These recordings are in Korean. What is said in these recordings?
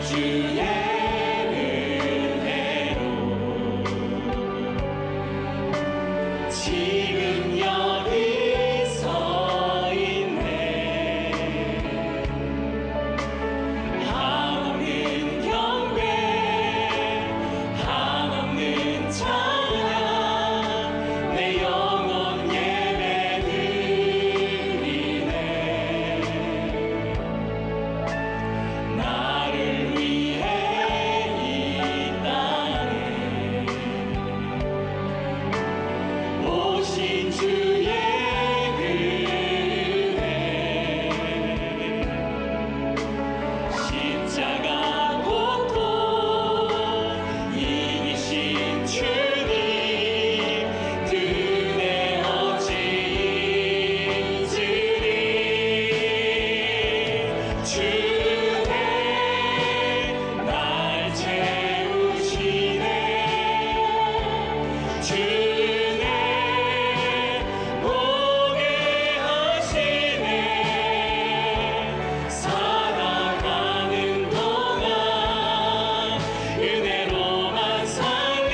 주의 은혜로 지금 여기 서 있네. 한없는 경배, 한없는 찬양, 내 영혼 예배 드리네. 나를 위해 이 땅에 오신 주의 은혜, 십자가 고통 이기신 주님, 그 은혜 어찌 잊으리. 주네 날 채우시네. 주네 보게 하시네. 살아가는 동안 은혜로만 살리.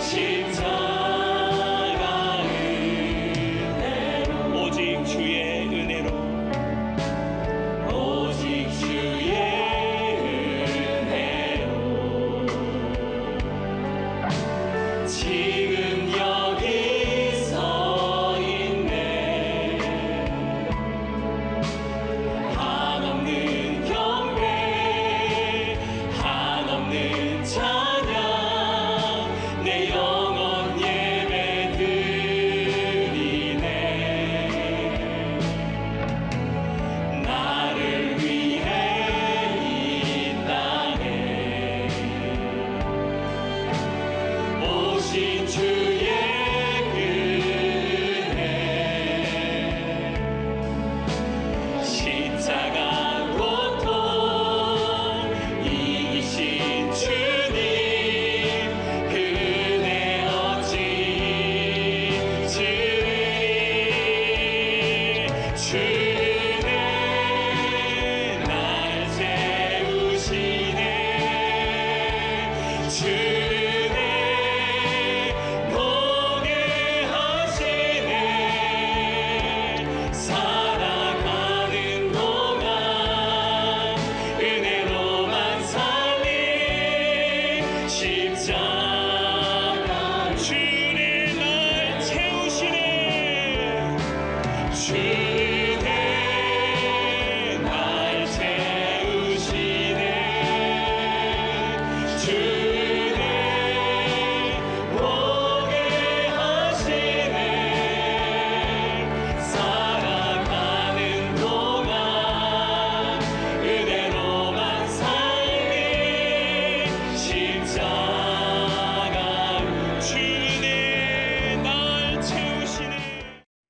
십자가 은혜로 오직 주의 은혜로, 오직 주의 은혜로 지금 여기 서 있네. 한없는 경배, 한없는 찬양, 내 영혼 예배 드리네. 나를 위해 이 땅에 오신 주의 은혜, 십자가 고통 이기신 주님, 그 은혜 어찌 잊으리. 주네 날 채우시네. 주네 보게 하시네. 살아가는 동안 은혜로만 살리. 십자가 주네 날 채우시네. 주네 날 채우시네. 주네 보게 하시네. 살아가는 동안 은혜로만 살리. 십자가 주네 날 채우시네.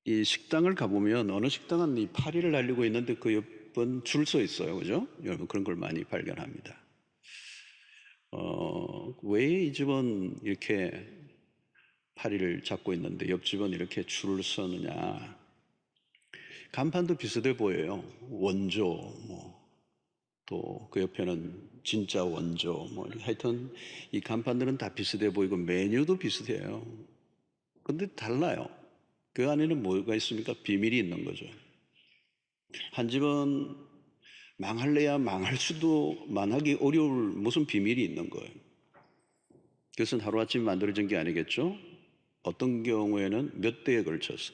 이 식당을 가보면 어느 식당은 이 파리를 날리고 있는데 그 옆은 줄 서 있어요. 그죠? 여러분 그런 걸 많이 발견합니다. 왜 이 집은 이렇게 파리를 잡고 있는데 옆집은 이렇게 줄을 서느냐. 간판도 비슷해 보여요. 원조, 또 그 옆에는 진짜 원조, 하여튼 이 간판들은 다 비슷해 보이고 메뉴도 비슷해요. 근데 달라요. 그 안에는 뭐가 있습니까? 비밀이 있는 거죠. 한 집은 망할래야 망하기 어려울 무슨 비밀이 있는 거예요. 그것은 하루아침에 만들어진 게 아니겠죠? 어떤 경우에는 몇 대에 걸쳐서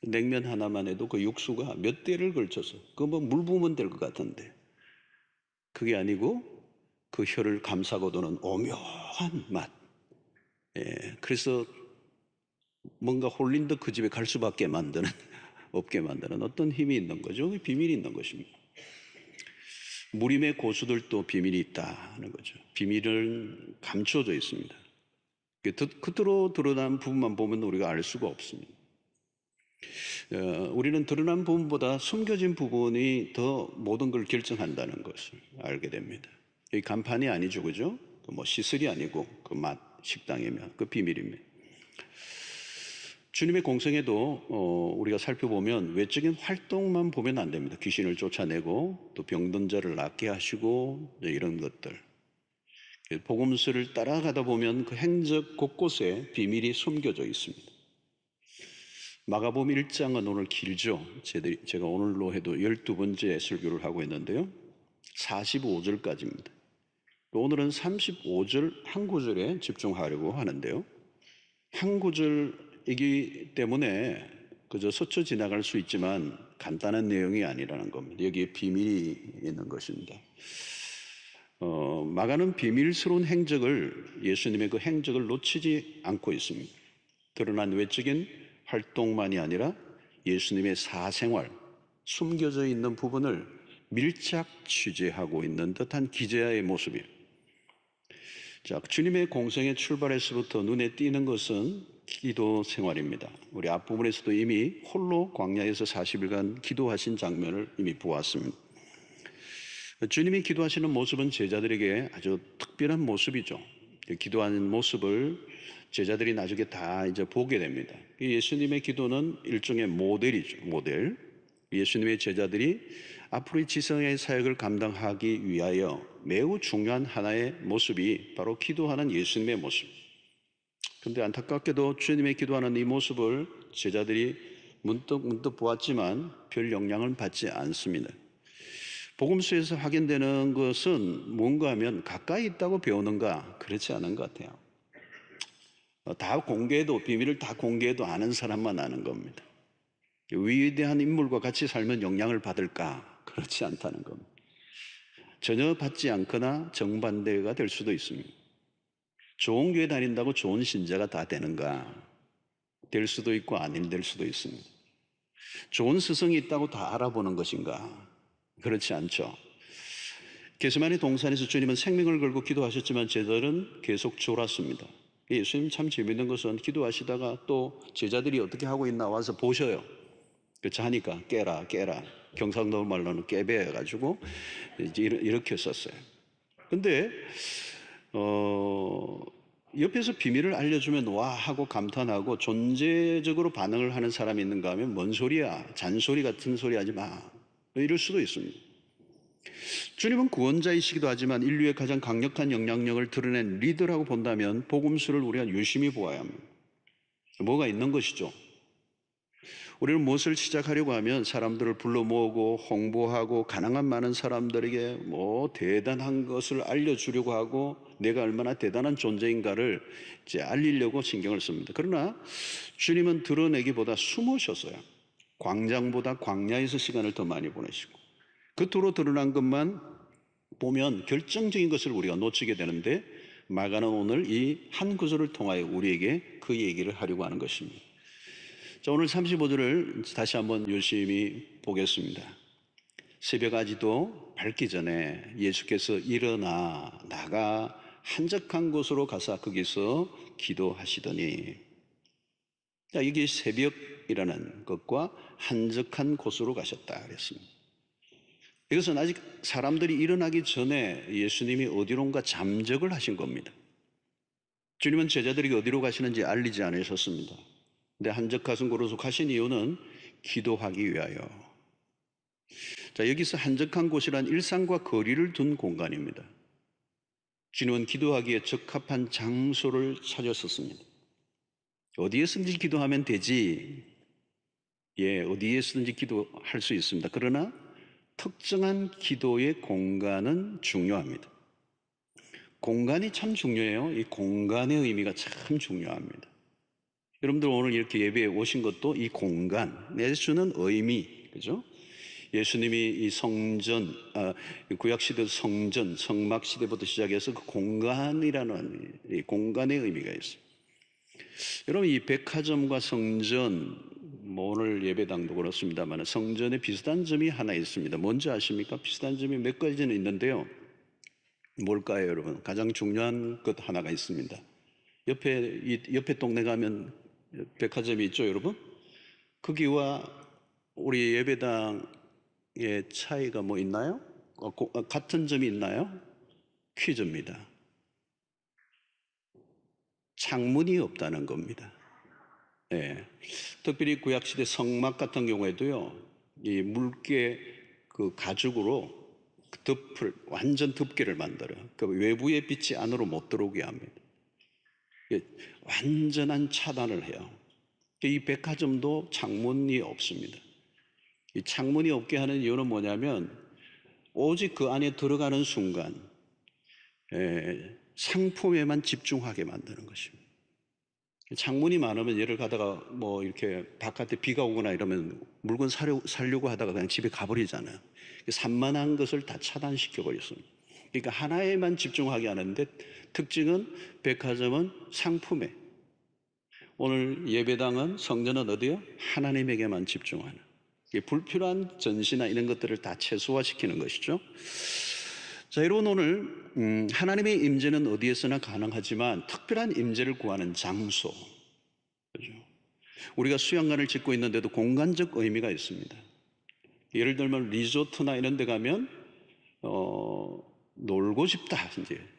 냉면 하나만 해도 그 육수가 몇 대를 걸쳐서 그거 뭐 물 부으면 될 것 같은데 그게 아니고 그 혀를 감싸고 도는 오묘한 맛. 그래서 뭔가 홀린 듯 그 집에 갈 수밖에 없게 만드는 어떤 힘이 있는 거죠. 비밀이 있는 것입니다. 무림의 고수들도 비밀이 있다는 거죠. 비밀은 감추어져 있습니다. 겉으로 드러난 부분만 보면 우리가 알 수가 없습니다. 우리는 드러난 부분보다 숨겨진 부분이 더 모든 걸 결정한다는 것을 알게 됩니다. 이 간판이 아니죠, 그죠? 시설이 아니고 그 맛, 식당이면 그 비밀입니다. 주님의 공생애도 우리가 살펴보면 외적인 활동만 보면 안 됩니다. 귀신을 쫓아내고 또 병든 자를 낫게 하시고 이런 것들. 복음서를 따라가다 보면 그 행적 곳곳에 비밀이 숨겨져 있습니다. 마가복음 1장은 오늘 길죠. 제가 오늘로 해도 12번째 설교를 하고 있는데요. 45절까지입니다. 오늘은 35절 한 구절에 집중하려고 하는데요. 한 구절이기 때문에 그저 스쳐 지나갈 수 있지만 간단한 내용이 아니라는 겁니다. 여기에 비밀이 있는 것입니다. 마가는 비밀스러운 행적을, 예수님의 그 행적을 놓치지 않고 있습니다. 드러난 외적인 활동만이 아니라 예수님의 사생활, 숨겨져 있는 부분을 밀착 취재하고 있는 듯한 기자의 모습이에요. 자, 주님의 공생의 출발에서부터 눈에 띄는 것은 기도 생활입니다. 우리 앞부분에서도 이미 홀로 광야에서 40일간 기도하신 장면을 이미 보았습니다. 주님이 기도하시는 모습은 제자들에게 아주 특별한 모습이죠. 기도하는 모습을 제자들이 나중에 다 이제 보게 됩니다. 예수님의 기도는 일종의 모델이죠. 모델. 예수님의 제자들이 앞으로 이 지성의 사역을 감당하기 위하여 매우 중요한 하나의 모습이 바로 기도하는 예수님의 모습. 그런데 안타깝게도 주님의 기도하는 이 모습을 제자들이 문득 보았지만 별 영향을 받지 않습니다. 복음서에서 확인되는 것은 뭔가 하면 가까이 있다고 배우는가? 그렇지 않은 것 같아요. 다 공개해도, 비밀을 다 공개해도 아는 사람만 아는 겁니다. 위대한 인물과 같이 살면 영향을 받을까? 그렇지 않다는 겁니다. 전혀 받지 않거나 정반대가 될 수도 있습니다. 좋은 교회 다닌다고 좋은 신자가 다 되는가? 될 수도 있고 아닌 될 수도 있습니다. 좋은 스승이 있다고 다 알아보는 것인가? 그렇지 않죠. 겟세마네 동산에서 주님은 생명을 걸고 기도하셨지만 제자들은 계속 졸았습니다. 예수님 참 재밌는 것은 기도하시다가 또 제자들이 어떻게 하고 있나 와서 보셔요. 그렇지 하니까 깨라 경상도 말로는 깨배해가지고 이렇게 썼어요. 근데 옆에서 비밀을 알려주면 와 하고 감탄하고 존재적으로 반응을 하는 사람이 있는가 하면 뭔 소리야, 잔소리 같은 소리 하지 마, 이럴 수도 있습니다. 주님은 구원자이시기도 하지만 인류의 가장 강력한 영향력을 드러낸 리더라고 본다면 복음서를 우리가 유심히 보아야 합니다. 뭐가 있는 것이죠. 우리는 무엇을 시작하려고 하면 사람들을 불러 모으고 홍보하고 가능한 많은 사람들에게 뭐 대단한 것을 알려주려고 하고 내가 얼마나 대단한 존재인가를 이제 알리려고 신경을 씁니다. 그러나 주님은 드러내기보다 숨으셨어요. 광장보다 광야에서 시간을 더 많이 보내시고 겉으로 드러난 것만 보면 결정적인 것을 우리가 놓치게 되는데 마가는 오늘 이 한 구절을 통하여 우리에게 그 얘기를 하려고 하는 것입니다. 자, 오늘 35절을 다시 한번 열심히 보겠습니다. 새벽아지도 밝기 전에 예수께서 일어나 나가 한적한 곳으로 가서 거기서 기도하시더니, 자, 이게 새벽이라는 것과 한적한 곳으로 가셨다 그랬습니다. 이것은 아직 사람들이 일어나기 전에 예수님이 어디론가 잠적을 하신 겁니다. 주님은 제자들에게 어디로 가시는지 알리지 않으셨습니다. 근데 한적한 곳으로 가신 이유는 기도하기 위하여. 자, 여기서 한적한 곳이란 일상과 거리를 둔 공간입니다. 주님은 기도하기에 적합한 장소를 찾으셨습니다. 어디에서든지 기도하면 되지. 예, 어디에서든지 기도할 수 있습니다. 그러나 특정한 기도의 공간은 중요합니다. 공간이 참 중요해요. 이 공간의 의미가 참 중요합니다. 여러분들 오늘 이렇게 예배에 오신 것도 이 공간에 주는 의미, 그죠? 예수님이 이 성전, 구약시대 성전, 성막시대부터 시작해서 그 공간이라는 이 공간의 의미가 있어요. 여러분, 이 백화점과 성전, 뭐 오늘 예배당도 그렇습니다만 성전에 비슷한 점이 하나 있습니다. 뭔지 아십니까? 비슷한 점이 몇 가지는 있는데요. 뭘까요, 여러분? 가장 중요한 것 하나가 있습니다. 옆에 동네 가면 백화점이 있죠, 여러분? 거기와 우리 예배당의 차이가 뭐 있나요? 같은 점이 있나요? 퀴즈입니다. 창문이 없다는 겁니다. 예. 특별히 구약시대 성막 같은 경우에도요, 이 물개 그 가죽으로 그 덮을, 완전 덮개를 만들어요. 그 외부의 빛이 안으로 못 들어오게 합니다. 예, 완전한 차단을 해요. 이 백화점도 창문이 없습니다. 이 창문이 없게 하는 이유는 뭐냐면, 오직 그 안에 들어가는 순간, 상품에만 집중하게 만드는 것입니다. 창문이 많으면 예를 가다가 뭐 이렇게 바깥에 비가 오거나 이러면 물건 사려고 하다가 그냥 집에 가버리잖아요. 산만한 것을 다 차단시켜 버렸습니다. 그러니까 하나에만 집중하게 하는데, 특징은 백화점은 상품에, 오늘 예배당은, 성전은 어디요? 하나님에게만 집중하는, 불필요한 전시나 이런 것들을 다 최소화시키는 것이죠. 자, 여러분, 오늘 하나님의 임재는 어디에서나 가능하지만 특별한 임재를 구하는 장소, 그죠? 우리가 수양관을 짓고 있는데도 공간적 의미가 있습니다. 예를 들면 리조트나 이런 데 가면 놀고 싶다,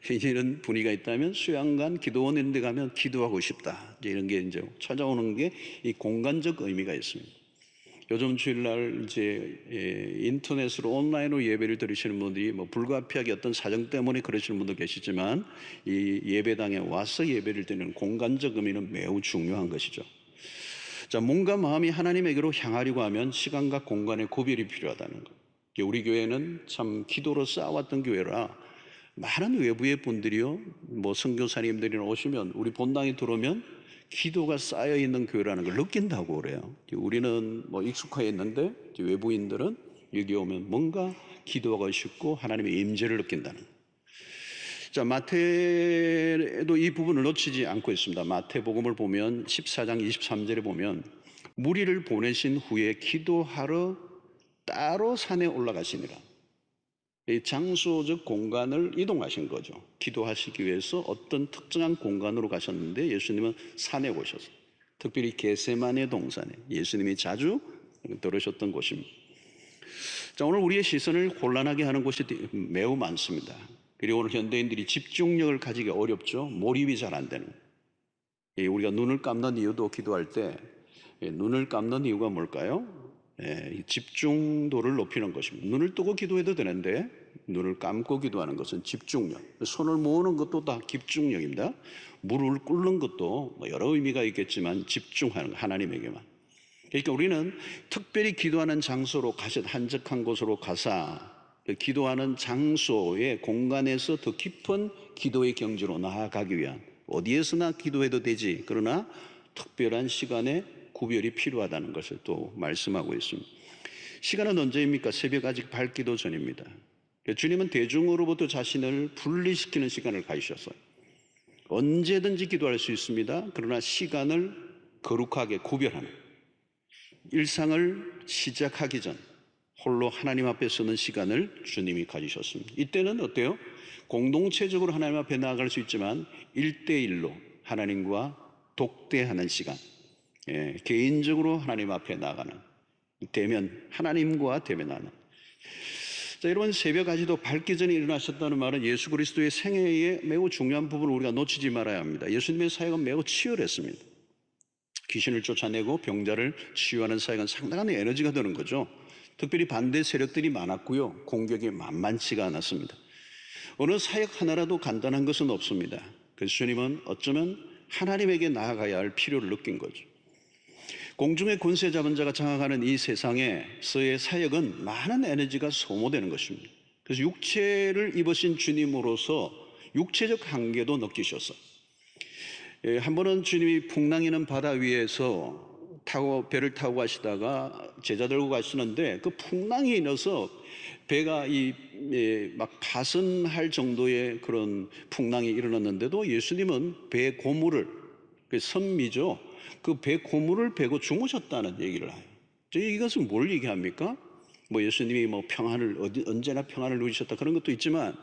이제 이런 분위기가 있다면, 수양관, 기도원 이런 데 가면 기도하고 싶다, 이제 이런 게 이제 찾아오는 게 이 공간적 의미가 있습니다. 요즘 주일날 이제 인터넷으로 온라인으로 예배를 드리시는 분들이 뭐 불가피하게 어떤 사정 때문에 그러시는 분도 계시지만, 이 예배당에 와서 예배를 드리는 공간적 의미는 매우 중요한 것이죠. 자, 몸과 마음이 하나님에게로 향하려고 하면 시간과 공간의 구별이 필요하다는 것. 우리 교회는 참 기도로 쌓아왔던 교회라, 많은 외부의 분들이요, 뭐 선교사님들이나 오시면 우리 본당에 들어오면 기도가 쌓여 있는 교회라는 걸 느낀다고 그래요. 우리는 뭐 익숙해 있는데 외부인들은 여기 오면 뭔가 기도하고 싶고 하나님의 임재를 느낀다는. 자, 마태도 이 부분을 놓치지 않고 있습니다. 마태복음을 보면 14장 23절에 보면, 무리를 보내신 후에 기도하러 따로 산에 올라가시니라. 이 장소적 공간을 이동하신 거죠. 기도하시기 위해서 어떤 특정한 공간으로 가셨는데, 예수님은 산에 오셨어요. 특별히 겟세마네 동산에 예수님이 자주 들으셨던 곳입니다. 자, 오늘 우리의 시선을 혼란하게 하는 곳이 매우 많습니다. 그리고 오늘 현대인들이 집중력을 가지기 어렵죠. 몰입이 잘 안 되는. 우리가 눈을 감는 이유도, 기도할 때 눈을 감는 이유가 뭘까요? 집중도를 높이는 것입니다. 눈을 뜨고 기도해도 되는데 눈을 감고 기도하는 것은 집중력. 손을 모으는 것도 다 집중력입니다. 물을 끓는 것도 뭐 여러 의미가 있겠지만 집중하는, 하나님에게만. 그러니까 우리는 특별히 기도하는 장소로 한적한 곳으로 가서 기도하는 장소의 공간에서 더 깊은 기도의 경지로 나아가기 위한, 어디에서나 기도해도 되지, 그러나 특별한 시간에 구별이 필요하다는 것을 또 말씀하고 있습니다. 시간은 언제입니까? 새벽 아직 밝기도 전입니다. 주님은 대중으로부터 자신을 분리시키는 시간을 가지셨어요. 언제든지 기도할 수 있습니다. 그러나 시간을 거룩하게 구별하는, 일상을 시작하기 전 홀로 하나님 앞에 서는 시간을 주님이 가지셨습니다. 이때는 어때요? 공동체적으로 하나님 앞에 나아갈 수 있지만 1대1로 하나님과 독대하는 시간, 개인적으로 하나님 앞에 나가는, 하나님과 대면하는. 자, 여러분, 새벽까지도 밝기 전에 일어나셨다는 말은 예수 그리스도의 생애의 매우 중요한 부분을 우리가 놓치지 말아야 합니다. 예수님의 사역은 매우 치열했습니다. 귀신을 쫓아내고 병자를 치유하는 사역은 상당한 에너지가 드는 거죠. 특별히 반대 세력들이 많았고요, 공격이 만만치가 않았습니다. 어느 사역 하나라도 간단한 것은 없습니다. 그래서 주님은 어쩌면 하나님에게 나아가야 할 필요를 느낀 거죠. 공중의 권세 잡은 자가 장악하는 이 세상에서의 사역은 많은 에너지가 소모되는 것입니다. 그래서 육체를 입으신 주님으로서 육체적 한계도 느끼셨어요. 한 번은 주님이 풍랑이는 바다 위에서 배를 타고 가시다가 제자들과 가시는데, 그 풍랑이 일어서 배가 막 파손할 정도의 그런 풍랑이 일어났는데도 예수님은 배 고무를, 선미죠, 그 배 고무를 베고 주무셨다는 얘기를 해요. 이것은 뭘 얘기합니까? 뭐 예수님이 뭐 언제나 평안을 누리셨다 그런 것도 있지만,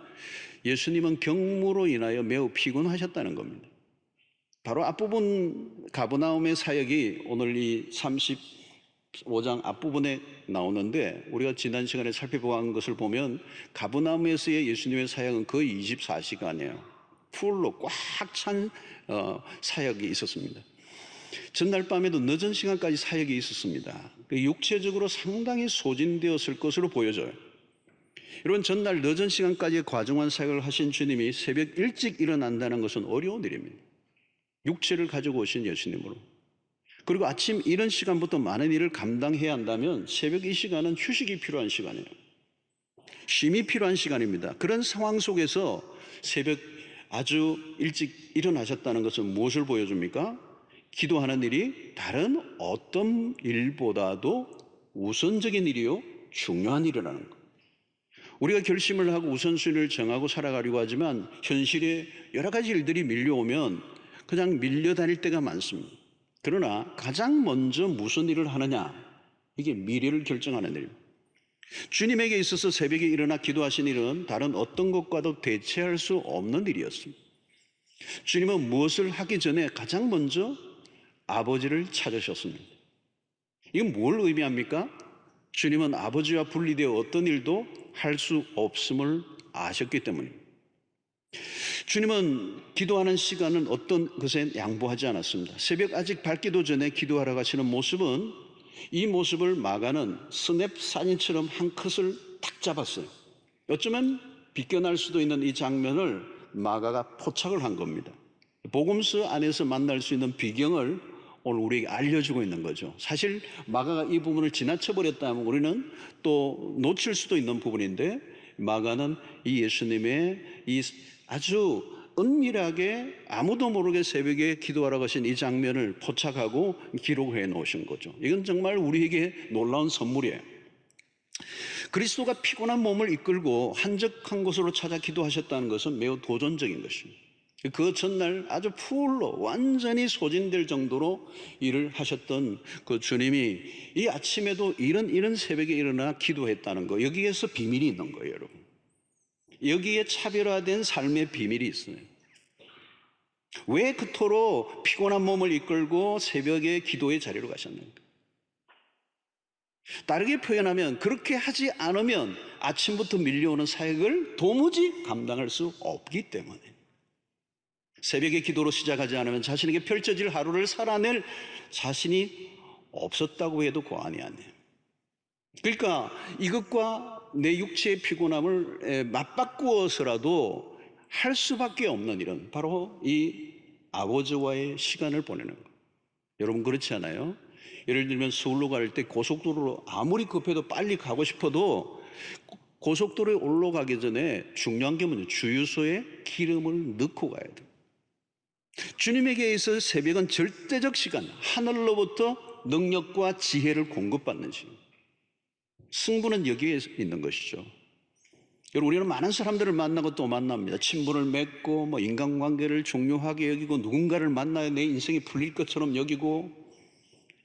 예수님은 경무로 인하여 매우 피곤하셨다는 겁니다. 바로 앞부분 가버나움의 사역이 오늘 이 35장 앞부분에 나오는데, 우리가 지난 시간에 살펴본 것을 보면 가버나움에서의 예수님의 사역은 거의 24시간이에요. 풀로 꽉 찬 사역이 있었습니다. 전날 밤에도 늦은 시간까지 사역이 있었습니다. 육체적으로 상당히 소진되었을 것으로 보여져요. 여러분, 전날 늦은 시간까지 과중한 사역을 하신 주님이 새벽 일찍 일어난다는 것은 어려운 일입니다. 육체를 가지고 오신 예수님으로. 그리고 아침 이른 시간부터 많은 일을 감당해야 한다면 새벽 이 시간은 휴식이 필요한 시간이에요. 쉼이 필요한 시간입니다. 그런 상황 속에서 새벽 아주 일찍 일어나셨다는 것은 무엇을 보여줍니까? 기도하는 일이 다른 어떤 일보다도 우선적인 일이요, 중요한 일이라는 것. 우리가 결심을 하고 우선순위를 정하고 살아가려고 하지만 현실에 여러 가지 일들이 밀려오면 그냥 밀려다닐 때가 많습니다. 그러나 가장 먼저 무슨 일을 하느냐, 이게 미래를 결정하는 일입니다. 주님에게 있어서 새벽에 일어나 기도하신 일은 다른 어떤 것과도 대체할 수 없는 일이었습니다. 주님은 무엇을 하기 전에 가장 먼저 아버지를 찾으셨습니다. 이건 뭘 의미합니까? 주님은 아버지와 분리되어 어떤 일도 할 수 없음을 아셨기 때문입니다. 주님은 기도하는 시간은 어떤 것에 양보하지 않았습니다. 새벽 아직 밝기도 전에 기도하러 가시는 모습은, 이 모습을 마가는 스냅 사진처럼 한 컷을 탁 잡았어요. 어쩌면 비껴날 수도 있는 이 장면을 마가가 포착을 한 겁니다. 복음서 안에서 만날 수 있는 비경을 오늘 우리에게 알려주고 있는 거죠. 사실 마가가 이 부분을 지나쳐버렸다면 우리는 또 놓칠 수도 있는 부분인데, 마가는 이 예수님의 이 아주 은밀하게 아무도 모르게 새벽에 기도하러 가신 이 장면을 포착하고 기록해 놓으신 거죠. 이건 정말 우리에게 놀라운 선물이에요. 그리스도가 피곤한 몸을 이끌고 한적한 곳으로 찾아 기도하셨다는 것은 매우 도전적인 것입니다. 그 전날 아주 풀로 완전히 소진될 정도로 일을 하셨던 그 주님이 이 아침에도 이런 새벽에 일어나 기도했다는 거, 여기에서 비밀이 있는 거예요, 여러분. 여기에 차별화된 삶의 비밀이 있어요. 왜 그토록 피곤한 몸을 이끌고 새벽에 기도의 자리로 가셨는가? 다르게 표현하면 그렇게 하지 않으면 아침부터 밀려오는 사역을 도무지 감당할 수 없기 때문에, 새벽에 기도로 시작하지 않으면 자신에게 펼쳐질 하루를 살아낼 자신이 없었다고 해도 과언이 아니에요. 그러니까 이것과 내 육체의 피곤함을 맞바꾸어서라도 할 수밖에 없는 일은 바로 이 아버지와의 시간을 보내는 거예요. 여러분, 그렇지 않아요? 예를 들면 서울로 갈 때 고속도로로 아무리 급해도 빨리 가고 싶어도 고속도로에 올라가기 전에 중요한 게 뭐냐, 주유소에 기름을 넣고 가야 돼요. 주님에게 있어서 새벽은 절대적 시간, 하늘로부터 능력과 지혜를 공급받는 시간. 승부는 여기에 있는 것이죠. 여러분, 우리는 많은 사람들을 만나고 또 만납니다. 친분을 맺고 인간관계를 중요하게 여기고, 누군가를 만나야 내 인생이 풀릴 것처럼 여기고,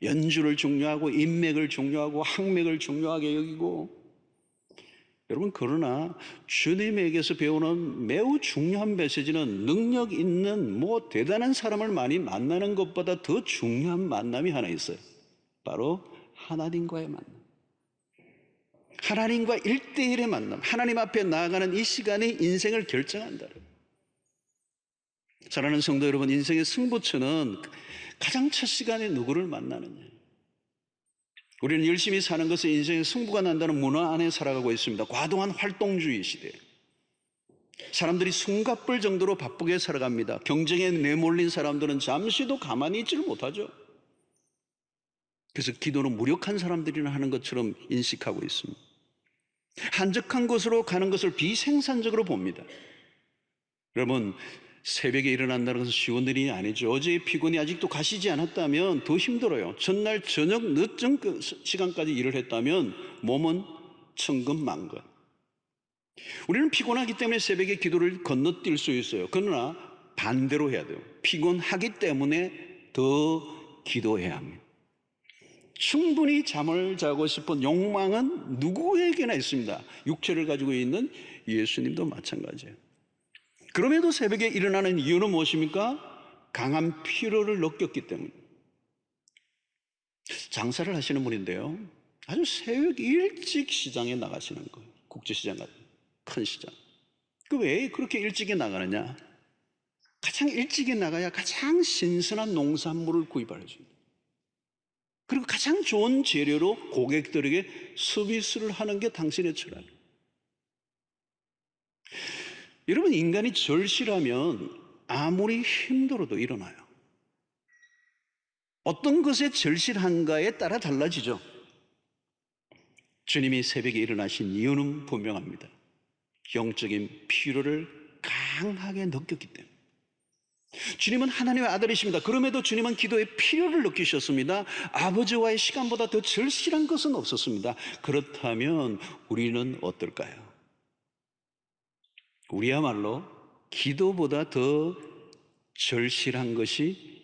연주를 중요하고 인맥을 중요하고 학맥을 중요하게 여기고. 여러분, 그러나 주님에게서 배우는 매우 중요한 메시지는 능력 있는 대단한 사람을 많이 만나는 것보다 더 중요한 만남이 하나 있어요. 바로 하나님과의 만남. 하나님과 1대1의 만남. 하나님 앞에 나아가는 이 시간이 인생을 결정한다. 사랑하는 성도 여러분, 인생의 승부처는 가장 첫 시간에 누구를 만나느냐. 우리는 열심히 사는 것은 인생의 승부가 난다는 문화 안에 살아가고 있습니다. 과도한 활동주의 시대. 사람들이 숨가쁠 정도로 바쁘게 살아갑니다. 경쟁에 내몰린 사람들은 잠시도 가만히 있지를 못하죠. 그래서 기도는 무력한 사람들이나 하는 것처럼 인식하고 있습니다. 한적한 곳으로 가는 것을 비생산적으로 봅니다. 여러분, 새벽에 일어난다는 것은 쉬운 일이 아니죠. 어제의 피곤이 아직도 가시지 않았다면 더 힘들어요. 전날 저녁 늦은 시간까지 일을 했다면 몸은 천근만근. 우리는 피곤하기 때문에 새벽에 기도를 건너뛸 수 있어요. 그러나 반대로 해야 돼요. 피곤하기 때문에 더 기도해야 합니다. 충분히 잠을 자고 싶은 욕망은 누구에게나 있습니다. 육체를 가지고 있는 예수님도 마찬가지예요. 그럼에도 새벽에 일어나는 이유는 무엇입니까? 강한 피로를 느꼈기 때문에. 장사를 하시는 분인데요, 아주 새벽 일찍 시장에 나가시는 거예요. 국제시장 같은 큰 시장. 그 왜 그렇게 일찍에 나가느냐? 가장 일찍이 나가야 가장 신선한 농산물을 구입할 수 있다. 그리고 가장 좋은 재료로 고객들에게 서비스를 하는 게 당신의 철학이에요. 여러분, 인간이 절실하면 아무리 힘들어도 일어나요. 어떤 것에 절실한가에 따라 달라지죠. 주님이 새벽에 일어나신 이유는 분명합니다. 영적인 필요를 강하게 느꼈기 때문에. 주님은 하나님의 아들이십니다. 그럼에도 주님은 기도의 필요를 느끼셨습니다. 아버지와의 시간보다 더 절실한 것은 없었습니다. 그렇다면 우리는 어떨까요? 우리야말로 기도보다 더 절실한 것이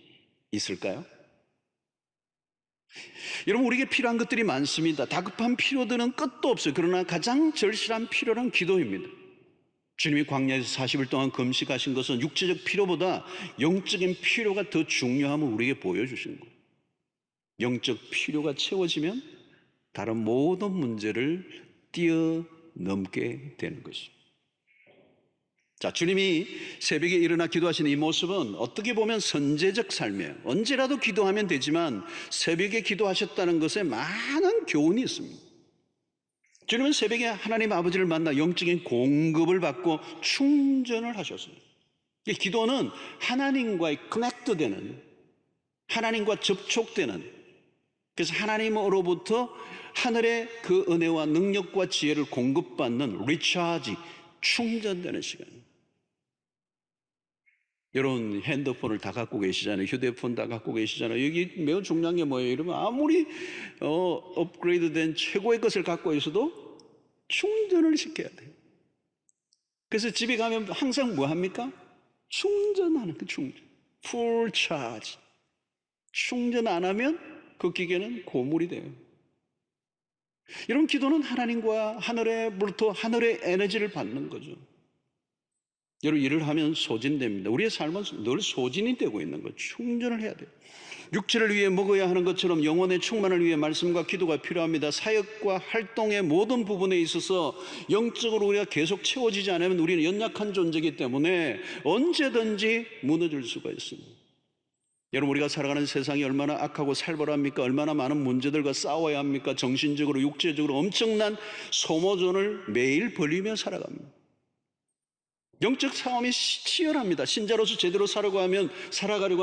있을까요? 여러분, 우리에게 필요한 것들이 많습니다. 다급한 필요들은 끝도 없어요. 그러나 가장 절실한 필요는 기도입니다. 주님이 광야에서 40일 동안 금식하신 것은 육체적 필요보다 영적인 필요가 더 중요함을 우리에게 보여주신 거예요. 영적 필요가 채워지면 다른 모든 문제를 뛰어넘게 되는 것입니다. 자, 주님이 새벽에 일어나 기도하시는 이 모습은 어떻게 보면 선제적 삶이에요. 언제라도 기도하면 되지만 새벽에 기도하셨다는 것에 많은 교훈이 있습니다. 주님은 새벽에 하나님 아버지를 만나 영적인 공급을 받고 충전을 하셨어요. 이 기도는 하나님과의 커넥트되는, 하나님과 접촉되는, 그래서 하나님으로부터 하늘의 그 은혜와 능력과 지혜를 공급받는 리차지, 충전되는 시간입니다. 여러분, 핸드폰을 다 갖고 계시잖아요. 휴대폰 다 갖고 계시잖아요. 여기 매우 중요한 게 뭐예요? 이러면 아무리 업그레이드된 최고의 것을 갖고 있어도 충전을 시켜야 돼요. 그래서 집에 가면 항상 뭐 합니까? 충전하는 거, 충전. 풀 차지. 충전 안 하면 그 기계는 고물이 돼요. 여러분, 기도는 하나님과 하늘에부터 하늘의 에너지를 받는 거죠. 여러분, 일을 하면 소진됩니다. 우리의 삶은 늘 소진이 되고 있는 거예요. 충전을 해야 돼요. 육체를 위해 먹어야 하는 것처럼 영혼의 충만을 위해 말씀과 기도가 필요합니다. 사역과 활동의 모든 부분에 있어서 영적으로 우리가 계속 채워지지 않으면 우리는 연약한 존재이기 때문에 언제든지 무너질 수가 있습니다. 여러분, 우리가 살아가는 세상이 얼마나 악하고 살벌합니까? 얼마나 많은 문제들과 싸워야 합니까? 정신적으로, 육체적으로 엄청난 소모전을 매일 벌이며 살아갑니다. 영적 싸움이 치열합니다. 신자로서 제대로 살아가려고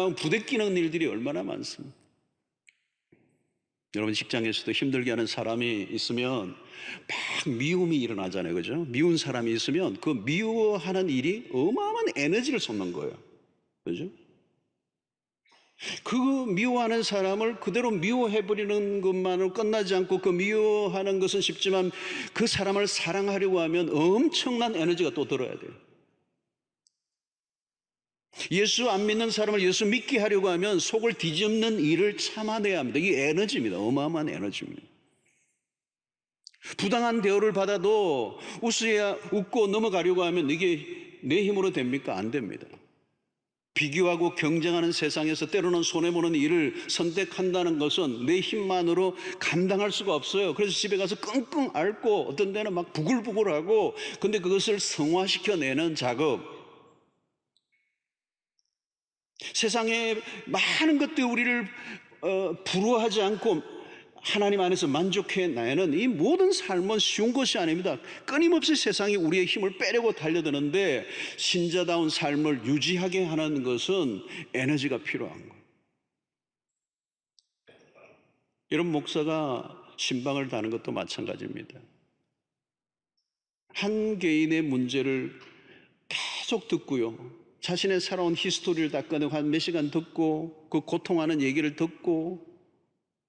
하면 부대끼는 일들이 얼마나 많습니다. 여러분, 직장에서도 힘들게 하는 사람이 있으면 막 미움이 일어나잖아요. 그죠? 미운 사람이 있으면 그 미워하는 일이 어마어마한 에너지를 쏟는 거예요. 그죠? 그 미워하는 사람을 그대로 미워해버리는 것만으로 끝나지 않고, 그 미워하는 것은 쉽지만 그 사람을 사랑하려고 하면 엄청난 에너지가 또 들어야 돼요. 예수 안 믿는 사람을 예수 믿게 하려고 하면 속을 뒤집는 일을 참아내야 합니다. 이게 에너지입니다. 어마어마한 에너지입니다. 부당한 대우를 받아도 웃고 넘어가려고 하면 이게 내 힘으로 됩니까? 안 됩니다. 비교하고 경쟁하는 세상에서 때로는 손해보는 일을 선택한다는 것은 내 힘만으로 감당할 수가 없어요. 그래서 집에 가서 끙끙 앓고 어떤 데는 막 부글부글하고, 근데 그것을 성화시켜내는 작업. 세상에 많은 것들이 우리를 부러워하지 않고 하나님 안에서 만족해내는 이 모든 삶은 쉬운 것이 아닙니다. 끊임없이 세상이 우리의 힘을 빼려고 달려드는데 신자다운 삶을 유지하게 하는 것은 에너지가 필요한 거예요. 여러분, 목사가 신방을 다는 것도 마찬가지입니다. 한 개인의 문제를 계속 듣고요, 자신의 살아온 히스토리를 다 꺼내고 한 몇 시간 듣고 그 고통하는 얘기를 듣고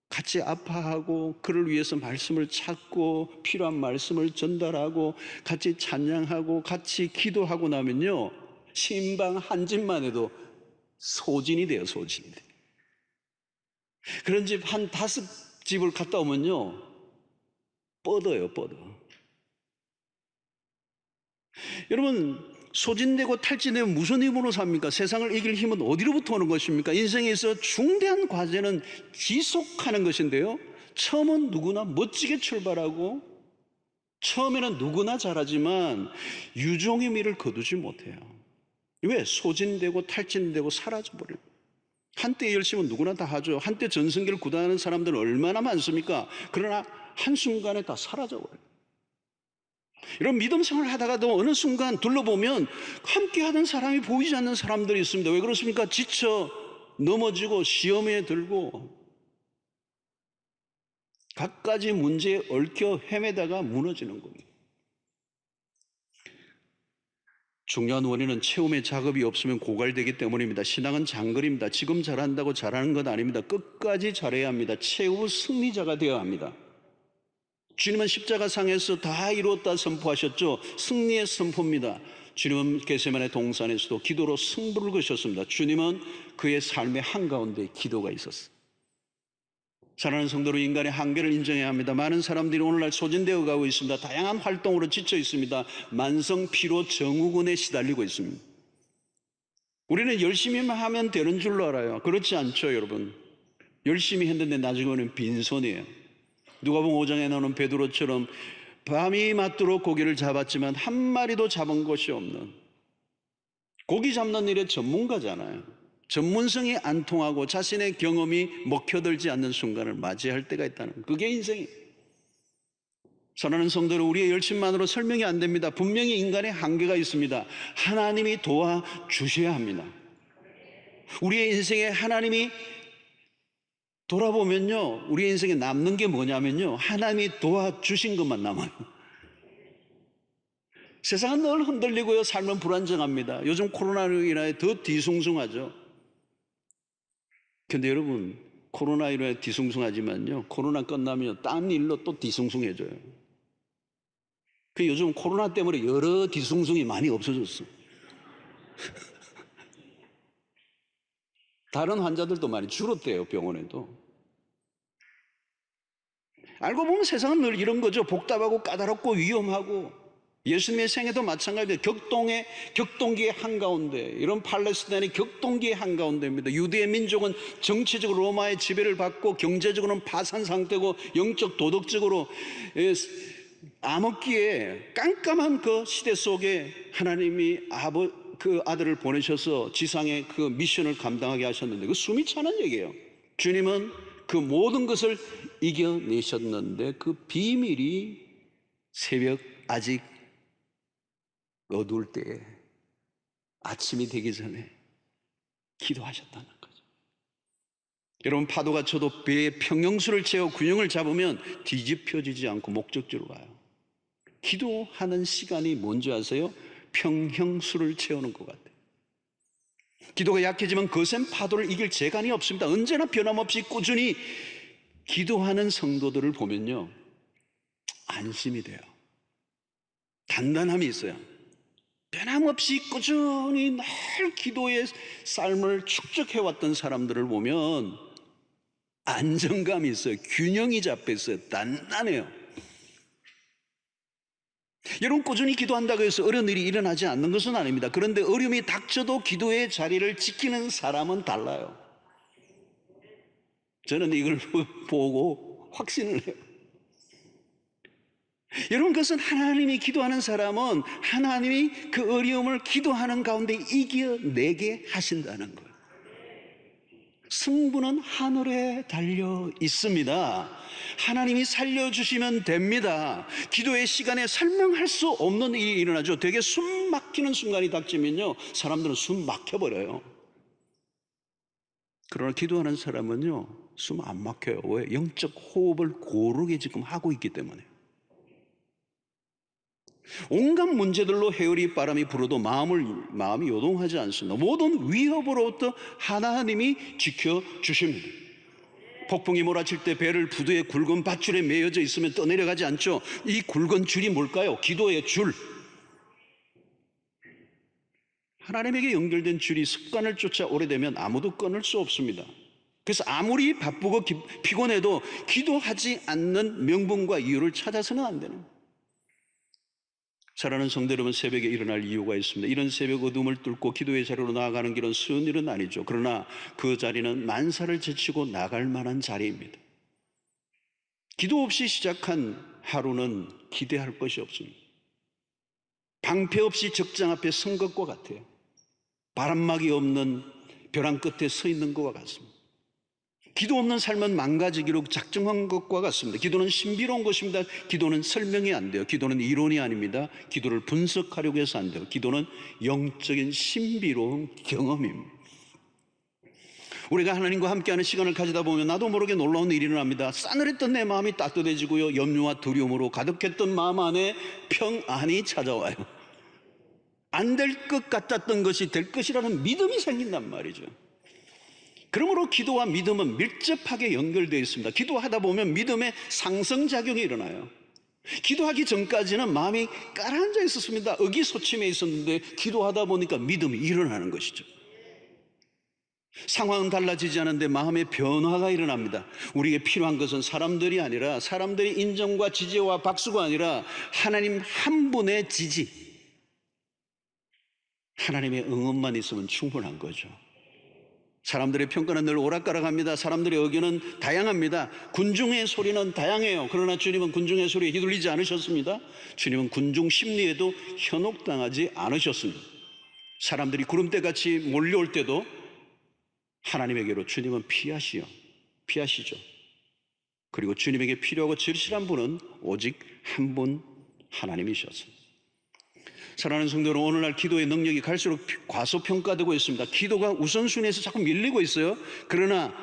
같이 아파하고 그를 위해서 말씀을 찾고 필요한 말씀을 전달하고 같이 찬양하고 같이 기도하고 나면요, 신방 한 집만 해도 소진이 돼요. 소진이 돼요. 그런 집 한 5집을 갔다 오면요, 뻗어요. 뻗어. 여러분, 소진되고 탈진되면 무슨 힘으로 삽니까? 세상을 이길 힘은 어디로부터 오는 것입니까? 인생에서 중대한 과제는 지속하는 것인데요, 처음은 누구나 멋지게 출발하고 처음에는 누구나 잘하지만 유종의 미를 거두지 못해요. 왜? 소진되고 탈진되고 사라져버려요. 한때 열심은 누구나 다 하죠. 한때 전성기를 구다하는 사람들은 얼마나 많습니까? 그러나 한순간에 다 사라져버려요. 이런 믿음 생활을 하다가도 어느 순간 둘러보면 함께 하던 사람이 보이지 않는 사람들이 있습니다. 왜 그렇습니까? 지쳐 넘어지고 시험에 들고 갖가지 문제에 얽혀 헤매다가 무너지는 겁니다. 중요한 원인은 체험의 작업이 없으면 고갈되기 때문입니다. 신앙은 장거리입니다. 지금 잘한다고 잘하는 건 아닙니다. 끝까지 잘해야 합니다. 최후 승리자가 되어야 합니다. 주님은 십자가상에서 다 이루었다 선포하셨죠. 승리의 선포입니다. 주님은 겟세마네 동산에서도 기도로 승부를 거셨습니다. 주님은 그의 삶의 한가운데 기도가 있었어요. 사랑하는 성도로 인간의 한계를 인정해야 합니다. 많은 사람들이 오늘날 소진되어 가고 있습니다. 다양한 활동으로 지쳐 있습니다. 만성 피로 증후군에 시달리고 있습니다. 우리는 열심히만 하면 되는 줄로 알아요. 그렇지 않죠, 여러분. 열심히 했는데 나중에는 빈손이에요. 누가복음 5장에 나오는 베드로처럼 밤이 맞도록 고기를 잡았지만 한 마리도 잡은 것이 없는, 고기 잡는 일의 전문가잖아요. 전문성이 안 통하고 자신의 경험이 먹혀들지 않는 순간을 맞이할 때가 있다는, 그게 인생이에요. 사랑하는 성도들, 우리의 열심만으로 설명이 안 됩니다. 분명히 인간의 한계가 있습니다. 하나님이 도와주셔야 합니다. 우리의 인생에 하나님이 돌아보면요, 우리의 인생에 남는 게 뭐냐면요, 하나님이 도와주신 것만 남아요. 세상은 늘 흔들리고요, 삶은 불안정합니다. 요즘 코로나로 인하여 더 뒤숭숭하죠. 근데 여러분, 코로나1로 인해 뒤숭숭하지만요, 코로나 끝나면 딴 일로 또 뒤숭숭해져요. 그 요즘 코로나 때문에 여러 뒤숭숭이 많이 없어졌어. 다른 환자들도 많이 줄었대요, 병원에도. 알고 보면 세상은 늘 이런 거죠. 복잡하고 까다롭고 위험하고. 예수님의 생애도 마찬가지예요. 격동기의 한가운데, 이런 팔레스타인의 격동기의 한가운데입니다. 유대의 민족은 정치적으로 로마의 지배를 받고 경제적으로는 파산 상태고 영적 도덕적으로 암흑기에 깜깜한 그 시대 속에 하나님이 그 아들을 보내셔서 지상의 그 미션을 감당하게 하셨는데, 그 숨이 차는 얘기예요. 주님은 그 모든 것을 이겨내셨는데 그 비밀이 새벽 아직 어두울 때에, 아침이 되기 전에 기도하셨다는 거죠. 여러분, 파도가 쳐도 배에 평형수를 채워 균형을 잡으면 뒤집혀지지 않고 목적지로 가요. 기도하는 시간이 뭔지 아세요? 평형수를 채우는 것 같아요. 기도가 약해지면 거센 파도를 이길 재간이 없습니다. 언제나 변함없이 꾸준히 기도하는 성도들을 보면요, 안심이 돼요. 단단함이 있어요. 변함없이 꾸준히 늘 기도의 삶을 축적해왔던 사람들을 보면 안정감이 있어요. 균형이 잡혀 있어요. 단단해요. 여러분, 꾸준히 기도한다고 해서 어려운 일이 일어나지 않는 것은 아닙니다. 그런데 어려움이 닥쳐도 기도의 자리를 지키는 사람은 달라요. 저는 이걸 보고 확신을 해요. 여러분, 그것은 하나님이 기도하는 사람은 하나님이 그 어려움을 기도하는 가운데 이겨내게 하신다는 거예요. 승부는 하늘에 달려 있습니다. 하나님이 살려주시면 됩니다. 기도의 시간에 설명할 수 없는 일이 일어나죠. 되게 숨 막히는 순간이 닥치면요, 사람들은 숨 막혀버려요. 그러나 기도하는 사람은요, 숨 안 막혀요. 왜? 영적 호흡을 고르게 지금 하고 있기 때문에. 온갖 문제들로 해오리 바람이 불어도 마음이 요동하지 않습니다. 모든 위협으로부터 하나님이 지켜주십니다. 폭풍이 몰아칠 때 배를 부두에 굵은 밧줄에 매여져 있으면 떠내려가지 않죠. 이 굵은 줄이 뭘까요? 기도의 줄. 하나님에게 연결된 줄이 습관을 쫓아 오래되면 아무도 끊을 수 없습니다. 그래서 아무리 바쁘고 피곤해도 기도하지 않는 명분과 이유를 찾아서는 안 되는 거예요. 사랑하는 성도 여러분, 새벽에 일어날 이유가 있습니다. 이런 새벽 어둠을 뚫고 기도의 자리로 나아가는 길은 쉬운 일은 아니죠. 그러나 그 자리는 만사를 제치고 나갈 만한 자리입니다. 기도 없이 시작한 하루는 기대할 것이 없습니다. 방패 없이 적장 앞에 선 것과 같아요. 바람막이 없는 벼랑 끝에 서 있는 것과 같습니다. 기도 없는 삶은 망가지기로 작정한 것과 같습니다. 기도는 신비로운 것입니다. 기도는 설명이 안 돼요. 기도는 이론이 아닙니다. 기도를 분석하려고 해서 안 돼요. 기도는 영적인 신비로운 경험입니다. 우리가 하나님과 함께하는 시간을 가지다 보면 나도 모르게 놀라운 일이 일어납니다. 싸늘했던 내 마음이 따뜻해지고요, 염려와 두려움으로 가득했던 마음 안에 평안이 찾아와요. 안 될 것 같았던 것이 될 것이라는 믿음이 생긴단 말이죠. 그러므로 기도와 믿음은 밀접하게 연결되어 있습니다. 기도하다 보면 믿음의 상승작용이 일어나요. 기도하기 전까지는 마음이 가라앉아 있었습니다. 의기소침해 있었는데 기도하다 보니까 믿음이 일어나는 것이죠. 상황은 달라지지 않은데 마음의 변화가 일어납니다. 우리에게 필요한 것은 사람들이 아니라, 사람들의 인정과 지지와 박수가 아니라 하나님 한 분의 지지, 하나님의 응원만 있으면 충분한 거죠. 사람들의 평가는 늘 오락가락합니다. 사람들의 의견은 다양합니다. 군중의 소리는 다양해요. 그러나 주님은 군중의 소리에 휘둘리지 않으셨습니다. 주님은 군중 심리에도 현혹당하지 않으셨습니다. 사람들이 구름대같이 몰려올 때도 하나님에게로 주님은 피하시죠. 그리고 주님에게 필요하고 절실한 분은 오직 한 분 하나님이셨습니다. 사랑하는 성도 여러분, 오늘날 기도의 능력이 갈수록 과소평가되고 있습니다. 기도가 우선순위에서 자꾸 밀리고 있어요. 그러나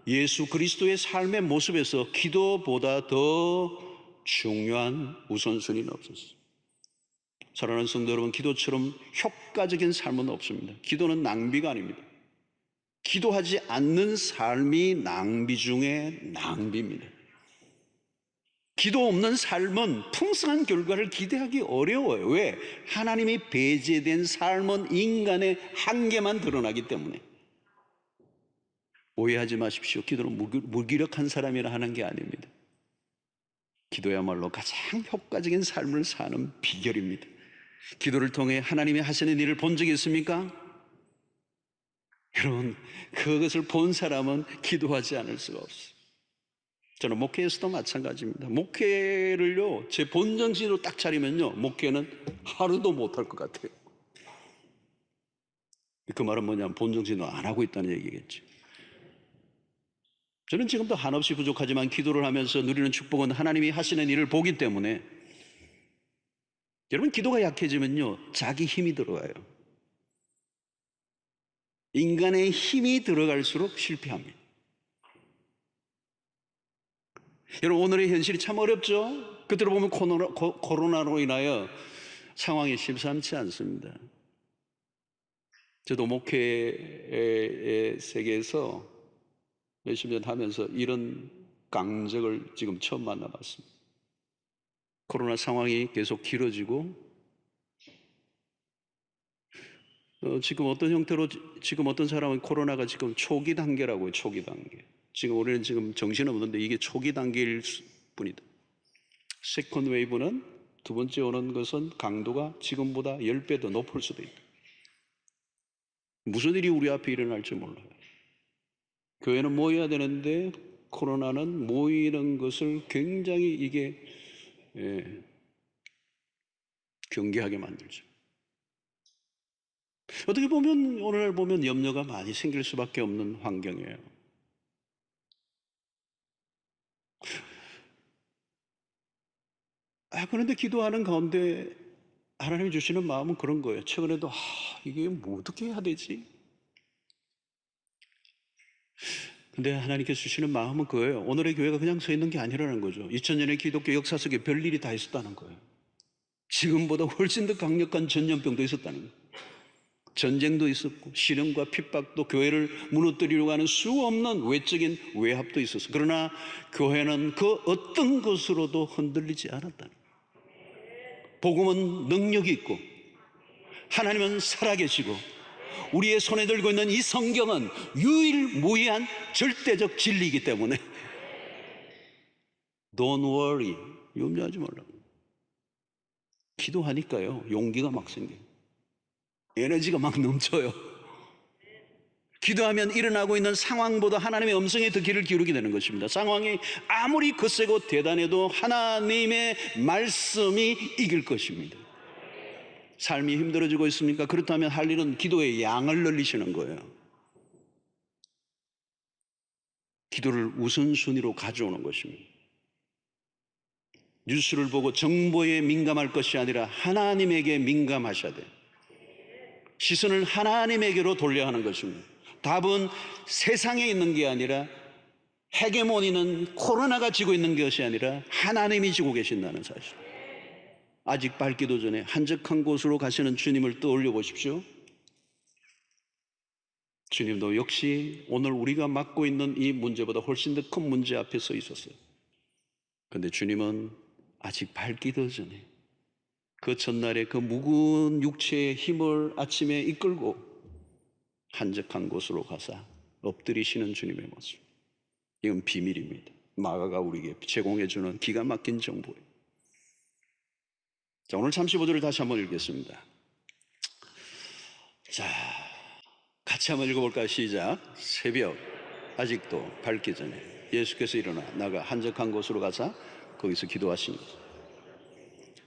예수 그리스도의 삶의 모습에서 기도보다 더 중요한 우선순위는 없었어요. 사랑하는 성도 여러분, 기도처럼 효과적인 삶은 없습니다. 기도는 낭비가 아닙니다. 기도하지 않는 삶이 낭비 중에 낭비입니다. 기도 없는 삶은 풍성한 결과를 기대하기 어려워요. 왜? 하나님이 배제된 삶은 인간의 한계만 드러나기 때문에. 오해하지 마십시오. 기도는 무기력한 사람이라 하는 게 아닙니다. 기도야말로 가장 효과적인 삶을 사는 비결입니다. 기도를 통해 하나님이 하시는 일을 본 적이 있습니까? 여러분, 그것을 본 사람은 기도하지 않을 수가 없어요. 저는 목회에서도 마찬가지입니다. 목회를요, 제 본정신으로 딱 차리면요, 목회는 하루도 못할 것 같아요. 그 말은 뭐냐면 본정신으로 안 하고 있다는 얘기겠죠. 저는 지금도 한없이 부족하지만 기도를 하면서 누리는 축복은 하나님이 하시는 일을 보기 때문에. 여러분, 기도가 약해지면요, 자기 힘이 들어가요. 인간의 힘이 들어갈수록 실패합니다. 여러분, 오늘의 현실이 참 어렵죠? 그대로 보면 코로나로 인하여 상황이 심상치 않습니다. 저도 목회의 세계에서 몇십 년 하면서 이런 강적을 지금 처음 만나봤습니다. 코로나 상황이 계속 길어지고, 지금 어떤 형태로, 지금 어떤 사람은 코로나가 지금 초기 단계라고요. 초기 단계. 지금 우리는 지금 정신없는데 이게 초기 단계일 뿐이다. 세컨드 웨이브는, 두 번째 오는 것은 강도가 지금보다 10배 더 높을 수도 있다. 무슨 일이 우리 앞에 일어날지 몰라요. 교회는 모여야 되는데 코로나는 모이는 것을 굉장히 이게 경계하게 만들죠. 어떻게 보면 오늘날 보면 염려가 많이 생길 수밖에 없는 환경이에요. 그런데 기도하는 가운데 하나님이 주시는 마음은 그런 거예요. 최근에도 이게 뭐 어떻게 해야 되지? 근데 하나님께서 주시는 마음은 그거예요. 오늘의 교회가 그냥 서 있는 게 아니라는 거죠. 2000년의 기독교 역사 속에 별일이 다 있었다는 거예요. 지금보다 훨씬 더 강력한 전염병도 있었다는 거예요. 전쟁도 있었고 시련과 핍박도, 교회를 무너뜨리려고 하는 수 없는 외적인 외압도 있었어요. 그러나 교회는 그 어떤 것으로도 흔들리지 않았다는 거예요. 복음은 능력이 있고 하나님은 살아계시고 우리의 손에 들고 있는 이 성경은 유일무이한 절대적 진리이기 때문에 Don't worry, 염려하지 말라고. 기도하니까요, 용기가 막 생겨요. 에너지가 막 넘쳐요. 기도하면 일어나고 있는 상황보다 하나님의 음성에 더 귀를 기울이게 되는 것입니다. 상황이 아무리 거세고 대단해도 하나님의 말씀이 이길 것입니다. 삶이 힘들어지고 있습니까? 그렇다면 할 일은 기도의 양을 늘리시는 거예요. 기도를 우선순위로 가져오는 것입니다. 뉴스를 보고 정보에 민감할 것이 아니라 하나님에게 민감하셔야 돼요. 시선을 하나님에게로 돌려야 하는 것입니다. 답은 세상에 있는 게 아니라 헤게모니는 코로나가 지고 있는 것이 아니라 하나님이 지고 계신다는 사실. 아직 밝기도 전에 한적한 곳으로 가시는 주님을 떠올려 보십시오. 주님도 역시 오늘 우리가 맡고 있는 이 문제보다 훨씬 더 큰 문제 앞에 서 있었어요. 그런데 주님은 아직 밝기도 전에 그 전날에 그 묵은 육체의 힘을 아침에 이끌고 한적한 곳으로 가사 엎드리시는 주님의 모습. 이건 비밀입니다. 마가가 우리에게 제공해주는 기가 막힌 정보예요. 자, 오늘 35절을 다시 한번 읽겠습니다. 자, 같이 한번 읽어볼까요? 시작. 새벽 아직도 밝기 전에 예수께서 일어나 나가 한적한 곳으로 가사 거기서 기도하신 거죠.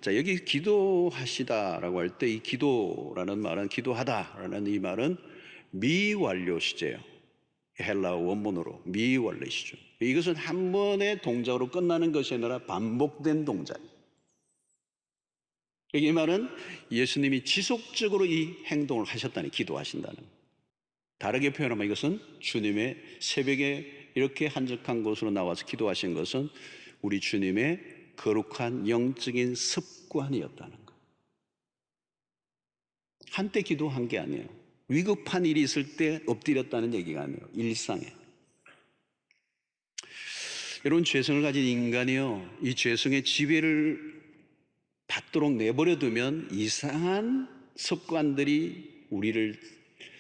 자, 여기 기도하시다라고 할 때 이 기도라는 말은, 기도하다라는 이 말은 미완료 시제예요. 헬라어 원문으로 미완료 시죠. 이것은 한 번의 동작으로 끝나는 것이 아니라 반복된 동작이에요. 이 말은 예수님이 지속적으로 이 행동을 하셨다니, 기도하신다는. 다르게 표현하면 이것은 주님의 새벽에 이렇게 한적한 곳으로 나와서 기도하신 것은 우리 주님의 거룩한 영적인 습관이었다는 거예요. 한때 기도한 게 아니에요. 위급한 일이 있을 때 엎드렸다는 얘기가 아니에요. 일상에. 여러분, 죄성을 가진 인간이요, 이 죄성의 지배를 받도록 내버려 두면 이상한 습관들이 우리를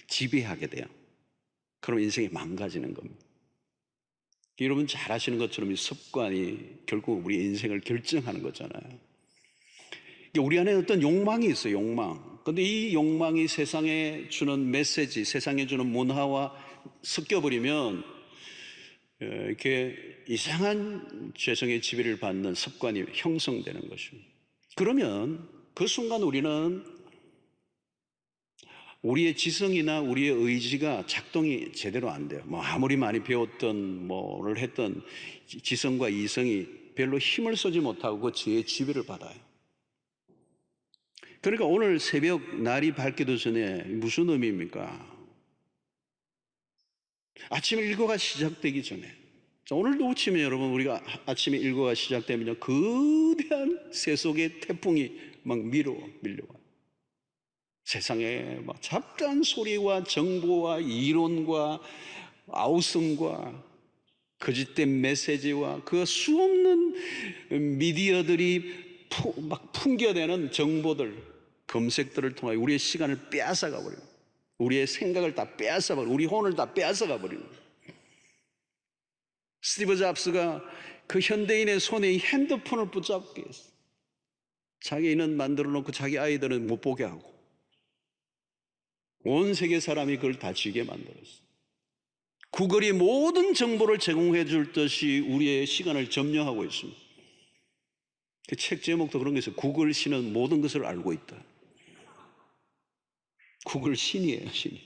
지배하게 돼요. 그럼 인생이 망가지는 겁니다. 여러분 잘 아시는 것처럼 이 습관이 결국 우리 인생을 결정하는 거잖아요. 우리 안에 어떤 욕망이 있어요. 욕망. 그런데 이 욕망이 세상에 주는 메시지, 세상에 주는 문화와 섞여버리면 이렇게 이상한 죄성의 지배를 받는 습관이 형성되는 것입니다. 그러면 그 순간 우리는 우리의 지성이나 우리의 의지가 작동이 제대로 안 돼요. 뭐 아무리 많이 배웠던 뭐를 했던 지성과 이성이 별로 힘을 쓰지 못하고 그 죄의 지배를 받아요. 그러니까 오늘 새벽 날이 밝기도 전에 무슨 의미입니까? 아침 일과가 시작되기 전에, 오늘도 아침에 여러분 우리가 아침에 일과가 시작되면요, 거대한 세속의 태풍이 막 밀려와요. 세상에 막 잡다한 소리와 정보와 이론과 아우성과 거짓된 메시지와 그 수없는 미디어들이 막 풍겨대는 정보들, 검색들을 통하여 우리의 시간을 빼앗아가 버려요. 우리의 생각을 다 빼앗아 버려요. 우리 혼을 다 빼앗아가 버려요. 스티브 잡스가 그 현대인의 손에 이 핸드폰을 붙잡게 했어요. 자기는 만들어 놓고 자기 아이들은 못 보게 하고 온 세계 사람이 그걸 다 쥐게 만들었어요. 구글이 모든 정보를 제공해 줄 듯이 우리의 시간을 점령하고 있습니다. 그 책 제목도 그런 게 있어요. 구글 신은 모든 것을 알고 있다. 구글 신이에요, 신이.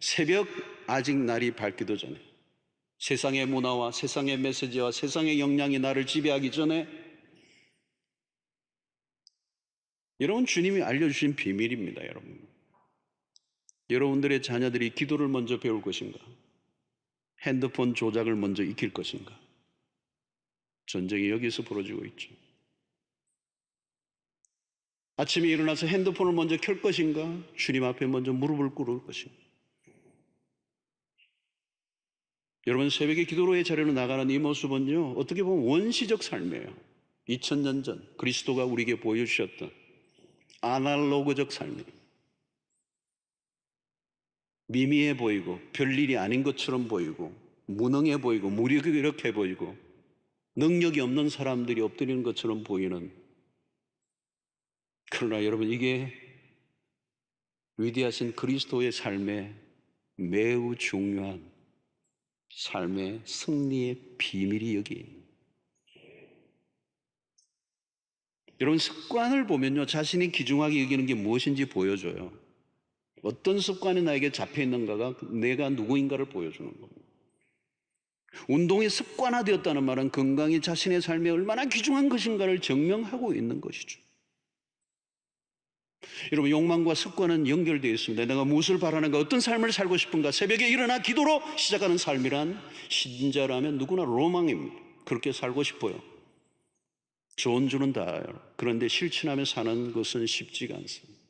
새벽 아직 날이 밝기도 전에, 세상의 문화와 세상의 메시지와 세상의 영향이 나를 지배하기 전에, 여러분 주님이 알려주신 비밀입니다. 여러분들의 자녀들이 기도를 먼저 배울 것인가? 핸드폰 조작을 먼저 익힐 것인가? 전쟁이 여기서 벌어지고 있죠. 아침에 일어나서 핸드폰을 먼저 켤 것인가? 주님 앞에 먼저 무릎을 꿇을 것인가? 여러분, 새벽에 기도로의 자리로 나가는 이 모습은요, 어떻게 보면 원시적 삶이에요. 2000년 전 그리스도가 우리에게 보여주셨던 아날로그적 삶이에요. 미미해 보이고 별일이 아닌 것처럼 보이고 무능해 보이고 무력이 보이고 능력이 없는 사람들이 엎드리는 것처럼 보이는, 그러나 여러분 이게 위대하신 그리스도의 삶에 매우 중요한 삶의 승리의 비밀이 여기 있습니다. 여러분, 습관을 보면요, 자신이 귀중하게 여기는 게 무엇인지 보여줘요. 어떤 습관이 나에게 잡혀 있는가가 내가 누구인가를 보여주는 겁니다. 운동이 습관화되었다는 말은 건강이 자신의 삶에 얼마나 귀중한 것인가를 증명하고 있는 것이죠. 여러분, 욕망과 습관은 연결되어 있습니다. 내가 무엇을 바라는가, 어떤 삶을 살고 싶은가, 새벽에 일어나 기도로 시작하는 삶이란 신자라면 누구나 로망입니다. 그렇게 살고 싶어요. 좋은 줄은 다 알아요. 그런데 실천하며 사는 것은 쉽지가 않습니다.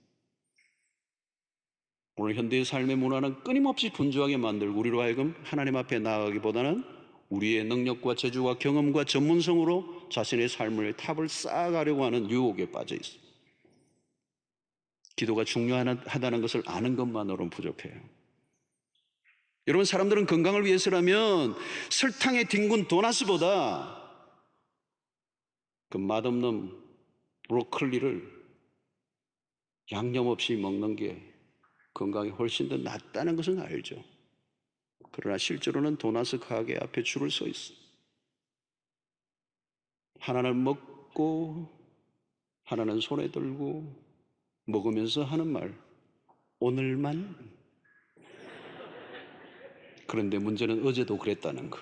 오늘 현대의 삶의 문화는 끊임없이 분주하게 만들고 우리로 하여금 하나님 앞에 나아가기보다는 우리의 능력과 재주와 경험과 전문성으로 자신의 삶의 탑을 쌓아가려고 하는 유혹에 빠져 있습니다. 기도가 중요하다는 것을 아는 것만으로는 부족해요. 여러분, 사람들은 건강을 위해서라면 설탕에 뒹군 도나스보다 그 맛없는 브로콜리를 양념 없이 먹는 게 건강에 훨씬 더 낫다는 것은 알죠. 그러나 실제로는 도나스 가게 앞에 줄을 서 있어요. 하나는 먹고 하나는 손에 들고 먹으면서 하는 말, 오늘만. 그런데 문제는 어제도 그랬다는 거.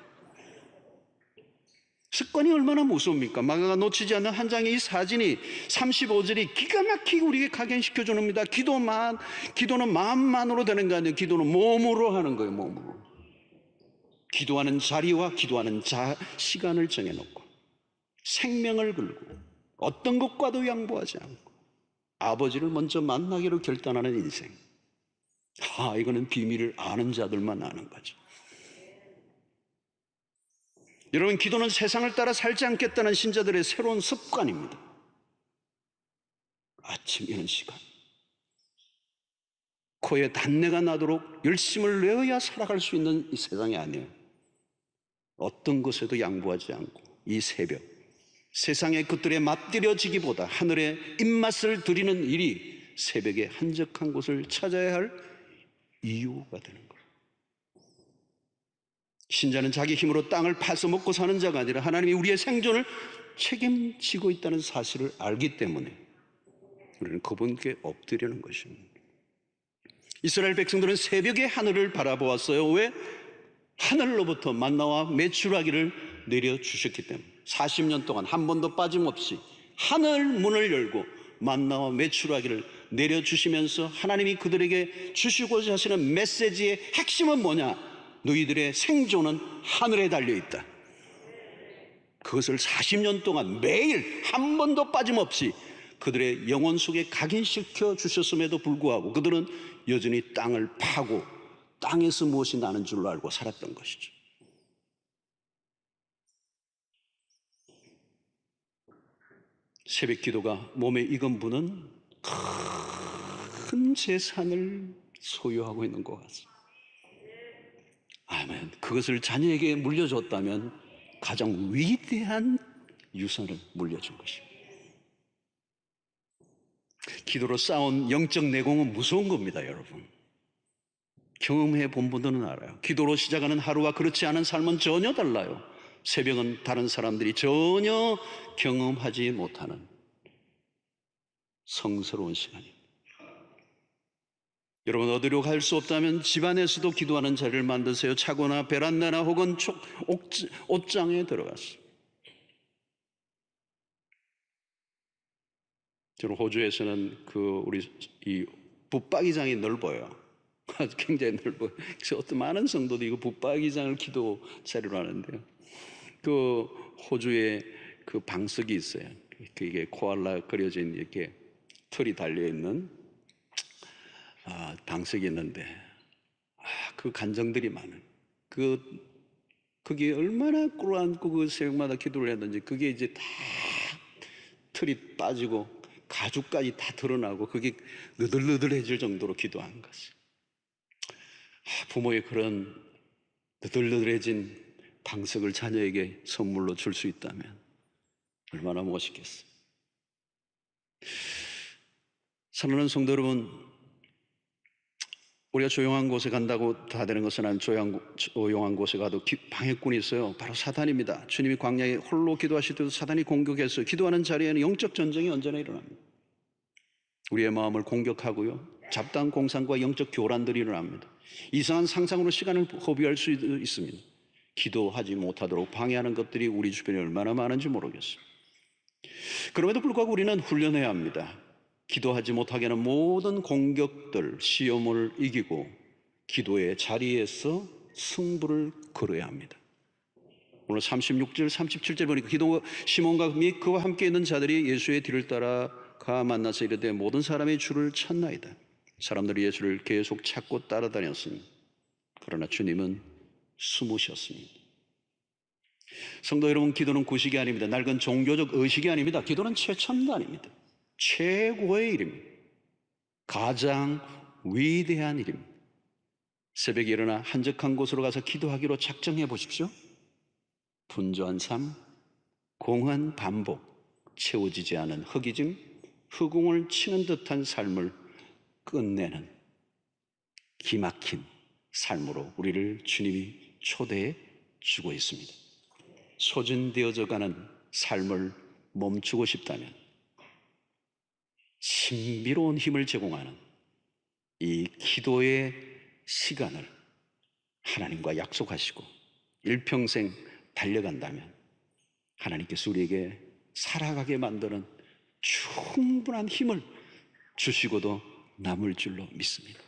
습관이 얼마나 무섭습니까? 마가가 놓치지 않는 한 장의 이 사진이 35절이 기가 막히게 우리에게 각인시켜 줍니다. 기도는 마음만으로 되는 게 아니라 기도는 몸으로 하는 거예요. 몸으로. 기도하는 자리와 기도하는 시간을 정해놓고 생명을 걸고 어떤 것과도 양보하지 않고 아버지를 먼저 만나기로 결단하는 인생. 이거는 비밀을 아는 자들만 아는 거죠. 여러분, 기도는 세상을 따라 살지 않겠다는 신자들의 새로운 습관입니다. 아침 이런 시간 코에 단내가 나도록 열심을 내어야 살아갈 수 있는 이 세상이 아니에요. 어떤 것에도 양보하지 않고 이 새벽 세상의 것들에 맞들여지기보다 하늘의 입맛을 드리는 일이 새벽에 한적한 곳을 찾아야 할 이유가 되는 거예요. 신자는 자기 힘으로 땅을 파서 먹고 사는 자가 아니라 하나님이 우리의 생존을 책임지고 있다는 사실을 알기 때문에 우리는 그분께 엎드리는 것입니다. 이스라엘 백성들은 새벽에 하늘을 바라보았어요. 왜? 하늘로부터 만나와 메추라기를 내려주셨기 때문에 40년 동안 한 번도 빠짐없이 하늘 문을 열고 만나와 메추라기를 내려주시면서 하나님이 그들에게 주시고자 하시는 메시지의 핵심은 뭐냐? 너희들의 생존은 하늘에 달려있다. 그것을 40년 동안 매일 한 번도 빠짐없이 그들의 영혼 속에 각인시켜 주셨음에도 불구하고 그들은 여전히 땅을 파고 땅에서 무엇이 나는 줄 알고 살았던 것이죠. 새벽 기도가 몸에 익은 분은 큰 재산을 소유하고 있는 것 같습니다. 아멘. 그것을 자녀에게 물려줬다면 가장 위대한 유산을 물려준 것입니다. 기도로 쌓은 영적 내공은 무서운 겁니다, 여러분. 경험해 본 분들은 알아요. 기도로 시작하는 하루와 그렇지 않은 삶은 전혀 달라요. 새벽은 다른 사람들이 전혀 경험하지 못하는 성스러운 시간입니다. 여러분, 어디로 갈 수 없다면 집안에서도 기도하는 자리를 만드세요. 차고나 베란다나 혹은 옷장에 들어가서. 저는 호주에서는 우리 이 붙박이장이 넓어요. 굉장히 넓어요. 그래서 어떤 많은 성도들이 이거 붙박이장을 기도 자리로 하는데요. 그 호주에 그 방석이 있어요. 이게 코알라 그려진 이렇게 털이 달려 있는 방석이 있는데 그 간정들이 많은 그게 얼마나 꿇어앉고 그 새벽마다 기도를 했는지 그게 이제 다 털이 빠지고 가죽까지 다 드러나고 그게 느들느들해질 정도로 기도한 것이. 부모의 그런 느들느들해진 방석을 자녀에게 선물로 줄 수 있다면 얼마나 멋있겠어요. 사랑하는 성도 여러분, 우리가 조용한 곳에 간다고 다 되는 것은 아니고 조용한 곳에 가도 방해꾼이 있어요. 바로 사단입니다. 주님이 광야에 홀로 기도하실 때도 사단이 공격해서 기도하는 자리에는 영적 전쟁이 언제나 일어납니다. 우리의 마음을 공격하고요, 잡다한 공상과 영적 교란들이 일어납니다. 이상한 상상으로 시간을 허비할 수 있습니다. 기도하지 못하도록 방해하는 것들이 우리 주변에 얼마나 많은지 모르겠어요. 그럼에도 불구하고 우리는 훈련해야 합니다. 기도하지 못하게 하는 모든 공격들, 시험을 이기고 기도의 자리에서 승부를 걸어야 합니다. 오늘 36절, 37절 보니까 시몬과 및 그와 함께 있는 자들이 예수의 뒤를 따라가 만나서 이르되 모든 사람이 주를 찾나이다. 사람들이 예수를 계속 찾고 따라다녔습니다. 그러나 주님은 숨으셨습니다. 성도 여러분, 기도는 구식이 아닙니다. 낡은 종교적 의식이 아닙니다. 기도는 최첨단입니다. 최고의 일입니다. 가장 위대한 일입니다. 새벽에 일어나 한적한 곳으로 가서 기도하기로 작정해 보십시오. 분주한 삶, 공한 반복, 채워지지 않은 허기짐, 허공을 치는 듯한 삶을 끝내는 기막힌 삶으로 우리를 주님이 초대해 주고 있습니다. 소진되어져 가는 삶을 멈추고 싶다면 신비로운 힘을 제공하는 이 기도의 시간을 하나님과 약속하시고 일평생 달려간다면 하나님께서 우리에게 살아가게 만드는 충분한 힘을 주시고도 남을 줄로 믿습니다.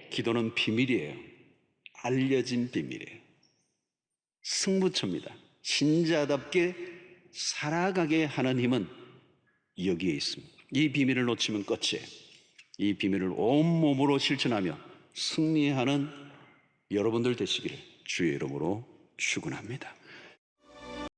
기도는 비밀이에요. 알려진 비밀이에요. 승부처입니다. 신자답게 살아가게 하는 힘은 여기에 있습니다. 이 비밀을 놓치면 끝이에요. 이 비밀을 온몸으로 실천하며 승리하는 여러분들 되시기를 주의 이름으로 축원합니다.